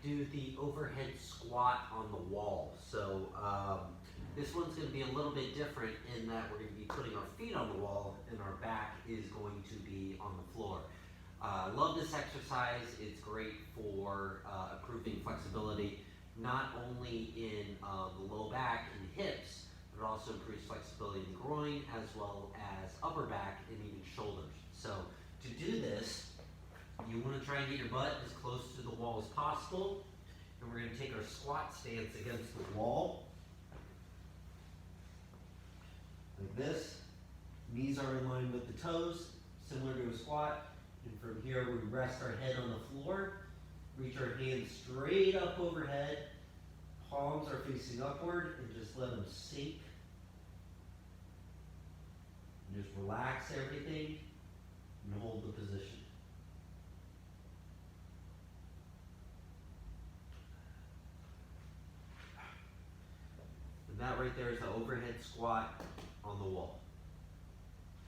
do the overhead squat on the wall. So this one's going to be a little bit different in that we're going to be putting our feet on the wall and our back is going to be on the floor. I love this exercise. It's great for improving flexibility, not only in the low back and hips, but it also improves flexibility in the groin as well as upper back and even shoulders. So to do this, you want to try and get your butt as close to the wall as possible. And we're going to take our squat stance against the wall. Like this. Knees are in line with the toes, similar to a squat. And from here, we rest our head on the floor. Reach our hands straight up overhead. Palms are facing upward and just let them sink. And just relax everything and hold the position. And that right there is the overhead squat on the wall.